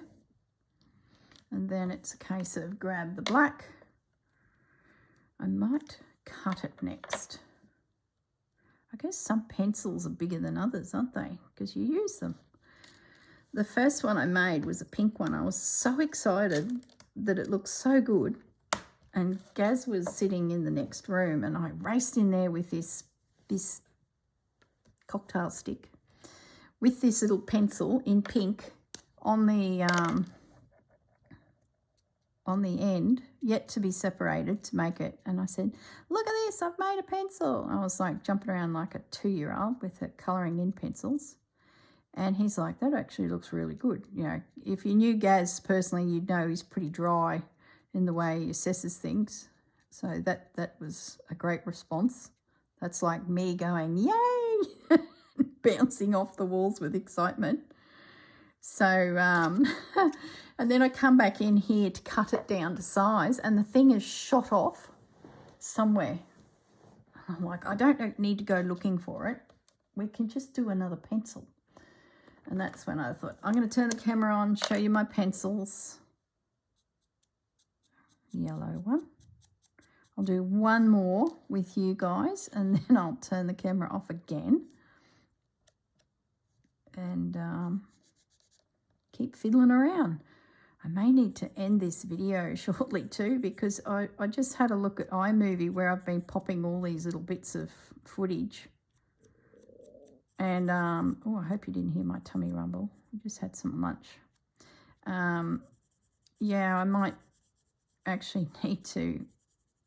And then it's a case of grab the black. I might cut it next. I guess some pencils are bigger than others, aren't they? Because you use them. The first one I made was a pink one. I was so excited that it looked so good. And Gaz was sitting in the next room, and I raced in there with this cocktail stick with this little pencil in pink on the end, yet to be separated to make it. And I said, look at this, I've made a pencil. I was like jumping around like a 2-year-old with her colouring in pencils. And he's like, that actually looks really good. You know, if you knew Gaz personally, you'd know he's pretty dry in the way he assesses things. So that was a great response. That's like me going, yay, bouncing off the walls with excitement. So, and then I come back in here to cut it down to size, and the thing is shot off somewhere. I'm like, I don't need to go looking for it. We can just do another pencil. And that's when I thought, I'm going to turn the camera on, show you my pencils. Yellow one. I'll do one more with you guys, and then I'll turn the camera off again. And keep fiddling around. I may need to end this video shortly too, because I just had a look at iMovie where I've been popping all these little bits of footage. And, oh, I hope you didn't hear my tummy rumble. I just had some lunch. Yeah, I might actually need to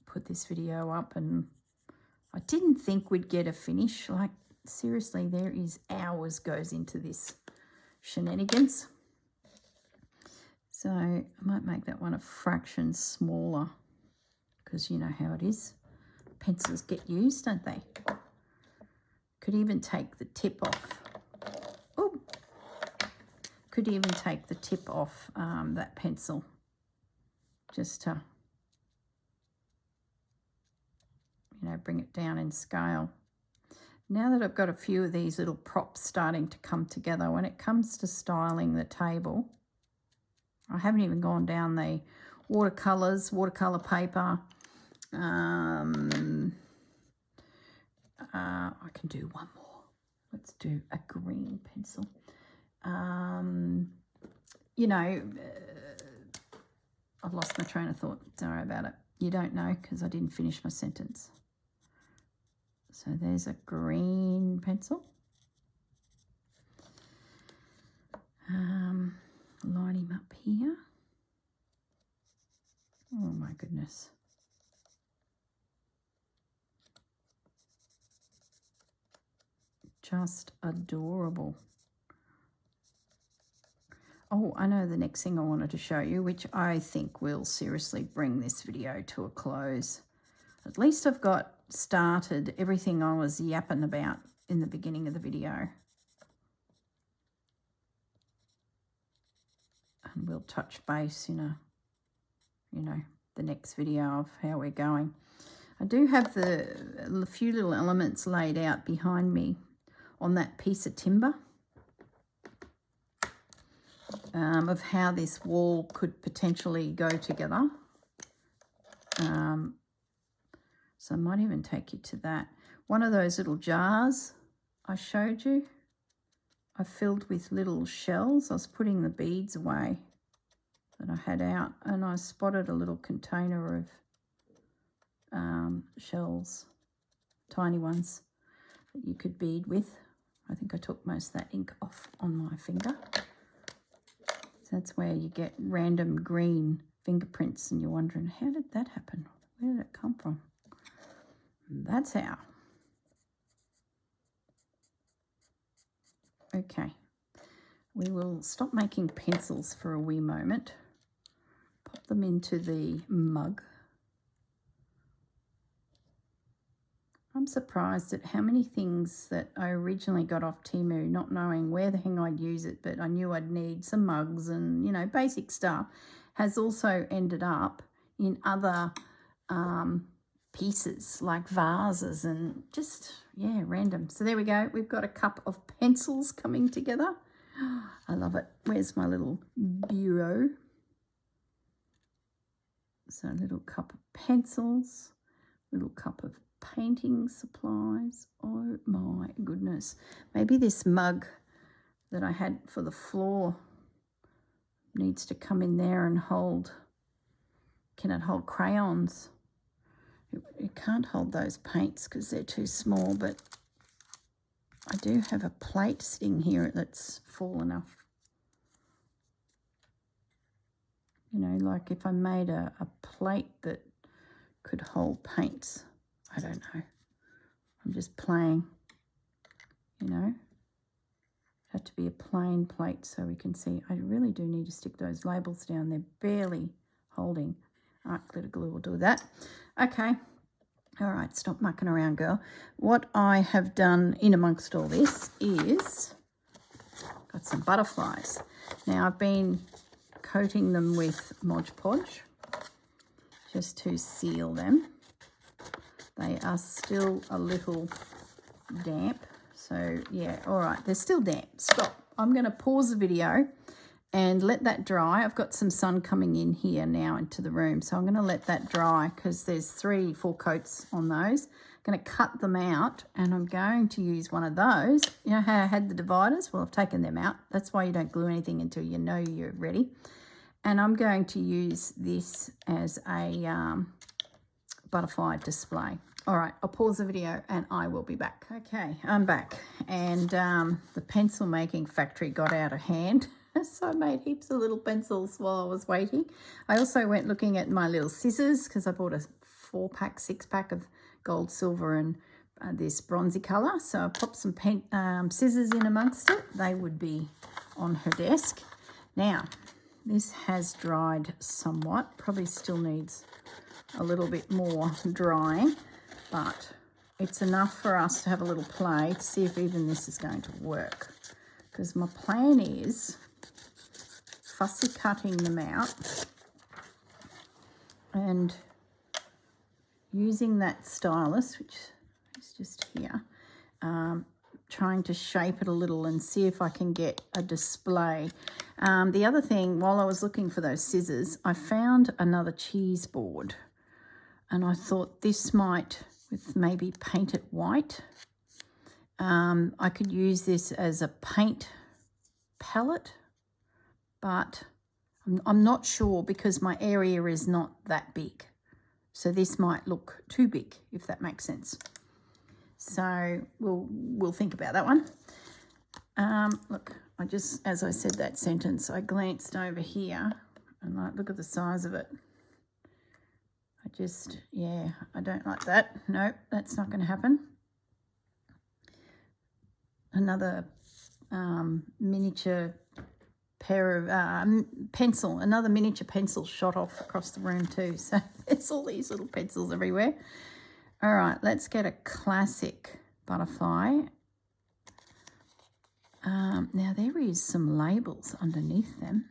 put this video up, and I didn't think we'd get a finish. Like, seriously, there is hours goes into this shenanigans. So I might make that one a fraction smaller, because you know how it is. Pencils get used, don't they? Could even take the tip off. Oh, could even take the tip off that pencil, just to, you know, bring it down in scale. Now that I've got a few of these little props starting to come together, when it comes to styling the table, I haven't even gone down the watercolours, watercolour paper. I can do one more. Let's do a green pencil. You know, I've lost my train of thought. Sorry about it. You don't know, because I didn't finish my sentence. So there's a green pencil. Line him up here. Oh my goodness. Just adorable. Oh, I know the next thing I wanted to show you, which I think will seriously bring this video to a close. At least I've got started everything I was yapping about in the beginning of the video. And we'll touch base in a, you know, the next video of how we're going. I do have the few little elements laid out behind me on that piece of timber of how this wall could potentially go together. So I might even take you to that. One of those little jars I showed you, I filled with little shells. I was putting the beads away that I had out, and I spotted a little container of shells, tiny ones that you could bead with. I think I took most of that ink off on my finger. So that's where you get random green fingerprints and you're wondering, how did that happen? Where did it come from? That's how. Okay, we will stop making pencils for a wee moment. Pop them into the mug. I'm surprised at how many things that I originally got off Temu, not knowing where the heck I'd use it, but I knew I'd need some mugs and, you know, basic stuff, has also ended up in other pieces like vases and just, yeah, random. So there we go. We've got a cup of pencils coming together. I love it. Where's my little bureau? So a little cup of pencils, little cup of painting supplies. Oh my goodness. Maybe this mug that I had for the floor needs to come in there and hold. Can it hold crayons? It can't hold those paints because they're too small, but I do have a plate sitting here that's fallen off. You know, like if I made a plate that could hold paints. I don't know. I'm just playing, you know. Have to be a plain plate so we can see. I really do need to stick those labels down. They're barely holding. Art glitter glue will do that. Okay. All right, stop mucking around, girl. What I have done in amongst all this is got some butterflies. Now, I've been coating them with Mod Podge just to seal them. They are still a little damp. So, yeah, all right, they're still damp. Stop. I'm going to pause the video and let that dry. I've got some sun coming in here now into the room, so I'm going to let that dry because there's 3-4 coats on those. I'm going to cut them out, and I'm going to use one of those. You know how I had the dividers? Well, I've taken them out. That's why you don't glue anything until you know you're ready. And I'm going to use this as a butterfly display. All right, I'll pause the video and I will be back. Okay, I'm back, and the pencil making factory got out of hand. So I made heaps of little pencils while I was waiting. I also went looking at my little scissors because I bought a 4-pack, 6-pack of gold, silver and this bronzy colour. So I popped some scissors in amongst it. They would be on her desk. Now, this has dried somewhat. Probably still needs a little bit more drying, but it's enough for us to have a little play to see if even this is going to work. Because my plan is fussy cutting them out and using that stylus, which is just here, trying to shape it a little and see if I can get a display. The other thing, while I was looking for those scissors, I found another cheese board, and I thought this might, with maybe paint it white, I could use this as a paint palette, but I'm not sure because my area is not that big. So this might look too big, if that makes sense. So we'll think about that one. Look, I just, as I said that sentence, I glanced over here and like, look at the size of it. Yeah, I don't like that. Nope, that's not going to happen. Another miniature pair of another miniature pencil shot off across the room too. So there's all these little pencils everywhere. All right, let's get a classic butterfly. Now there is some labels underneath them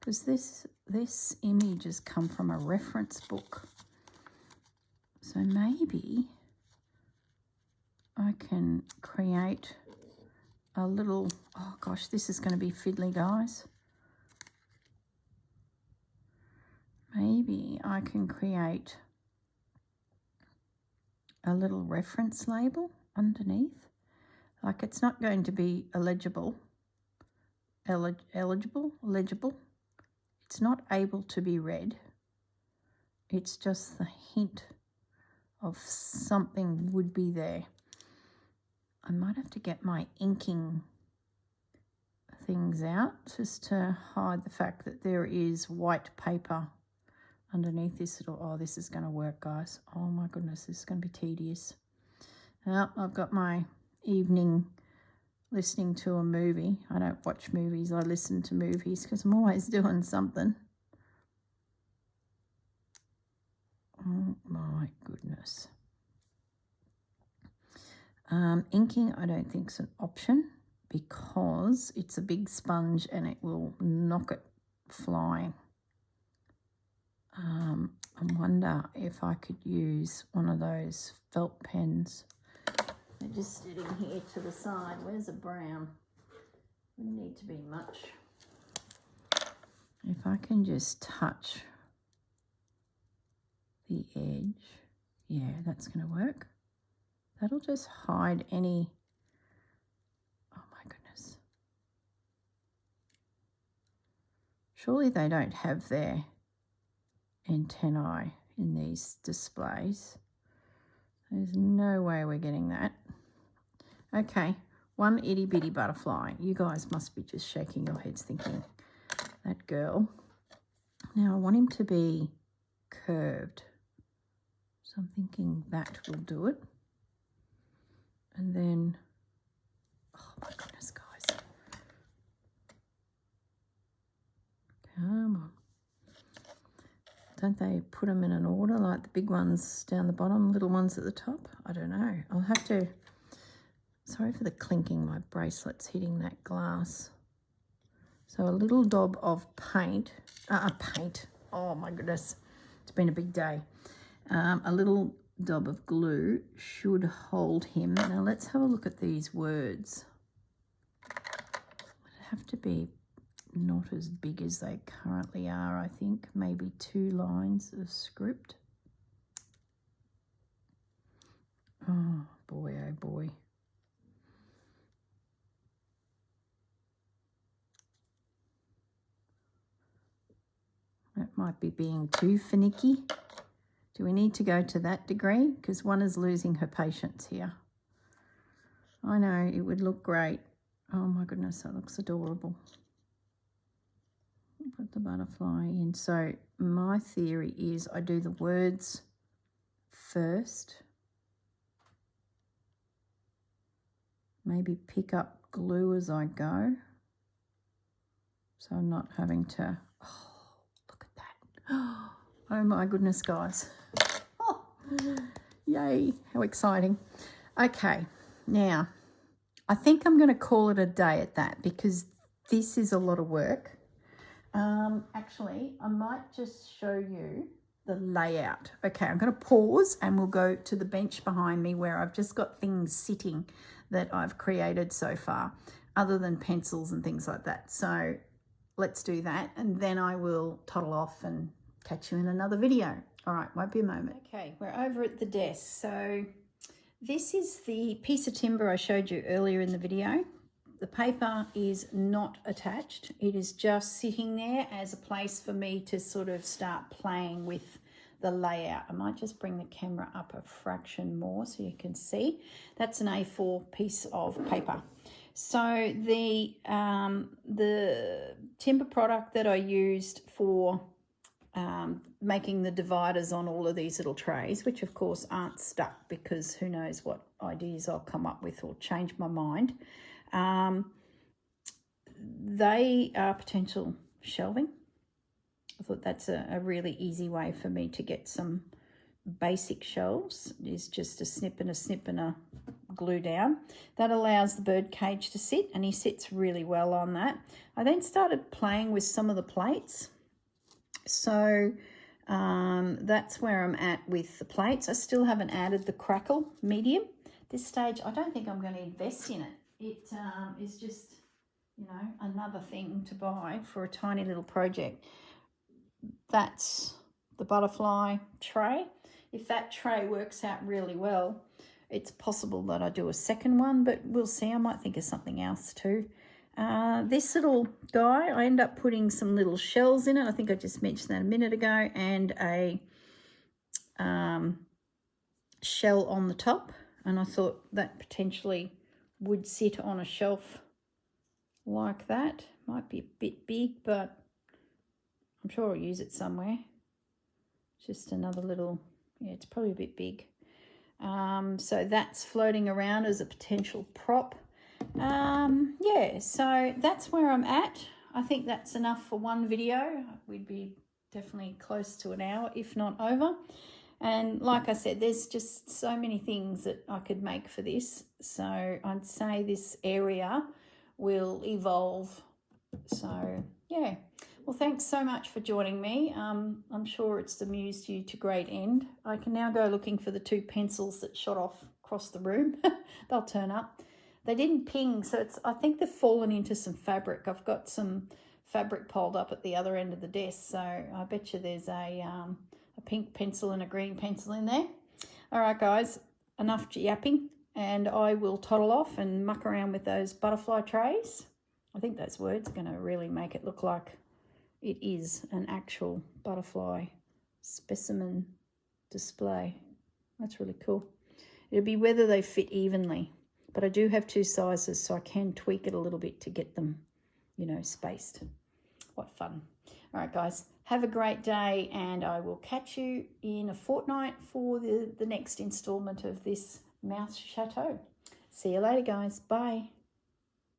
because this image has come from a reference book. So maybe I can create a little, oh gosh, this is going to be fiddly, guys. Maybe I can create a little reference label underneath. Like it's not going to be legible. It's not able to be read. It's just the hint of something would be there. I might have to get my inking things out just to hide the fact that there is white paper underneath this little, oh, this is going to work, guys. Oh my goodness, this is going to be tedious. Well, I've got my evening listening to a movie. I don't watch movies, I listen to movies because I'm always doing something. Oh my goodness. Inking I don't think is an option because it's a big sponge and it will knock it flying. I wonder if I could use one of those felt pens. They're just sitting here to the side. Where's a brown? Wouldn't need to be much. If I can just touch the edge, yeah, that's going to work. That'll just hide any, oh my goodness. Surely they don't have their antennae in these displays. There's no way we're getting that. Okay, one itty bitty butterfly. You guys must be just shaking your heads thinking, that girl. Now I want him to be curved. So I'm thinking that will do it. And then, oh my goodness, guys. Come on. Don't they put them in an order, like the big ones down the bottom, little ones at the top? I don't know. I'll have to, sorry for the clinking, my bracelet's hitting that glass. So a little daub of paint, oh my goodness, it's been a big day. A little daub of glue should hold him. Now let's have a look at these words. Would have to be not as big as they currently are, I think. Maybe 2 lines of script. Oh boy, oh boy. That might be being too finicky. Do we need to go to that degree? Because one is losing her patience here. I know, it would look great. Oh my goodness, that looks adorable. Put the butterfly in. So my theory is I do the words first. Maybe pick up glue as I go. So I'm not having to, oh, look at that. Oh my goodness, guys. Oh, yay, how exciting. Okay, now I think I'm going to call it a day at that because this is a lot of work. Actually, I might just show you the layout. Okay, I'm going to pause and we'll go to the bench behind me where I've just got things sitting that I've created so far, other than pencils and things like that. So let's do that, and then I will toddle off and catch you in another video. All right, won't be a moment. Okay, we're over at the desk. So this is the piece of timber I showed you earlier in the video. The paper is not attached. It is just sitting there as a place for me to sort of start playing with the layout. I might just bring the camera up a fraction more so you can see. That's an A4 piece of paper. So the timber product that I used for making the dividers on all of these little trays, which of course aren't stuck because who knows what ideas I'll come up with or change my mind. They are potential shelving. I thought that's a really easy way for me to get some basic shelves, is just a snip and a glue down. That allows the bird cage to sit, and he sits really well on that. I then started playing with some of the plates. So that's where I'm at with the plates. I still haven't added the crackle medium. At this stage, I don't think I'm going to invest in it. It is just, you know, another thing to buy for a tiny little project. That's the butterfly tray. If that tray works out really well, it's possible that I do a second one, but we'll see. I might think of something else too. This little guy, I end up putting some little shells in it. I think I just mentioned that a minute ago, and a shell on the top. And I thought that potentially would sit on a shelf like that. Might be a bit big, but I'm sure I'll use it somewhere. Just another little, yeah, it's probably a bit big. So that's floating around as a potential prop. Yeah, so that's where I'm at. I think that's enough for one video. We'd be definitely close to an hour, if not over. And like I said, there's just so many things that I could make for this. So I'd say this area will evolve. So yeah, well, thanks so much for joining me. I'm sure it's amused you to great end. I can now go looking for the 2 pencils that shot off across the room. They'll turn up. They didn't ping, so it's, I think they've fallen into some fabric. I've got some fabric piled up at the other end of the desk, so I bet you there's a pink pencil and a green pencil in there. All right, guys, enough yapping, and I will toddle off and muck around with those butterfly trays. I think those words are going to really make it look like it is an actual butterfly specimen display. That's really cool. It'll be whether they fit evenly. but I do have 2 sizes, so I can tweak it a little bit to get them, you know, spaced. What fun. All right, guys, have a great day, and I will catch you in a fortnight for the next installment of this mouse chateau. See you later, guys. Bye.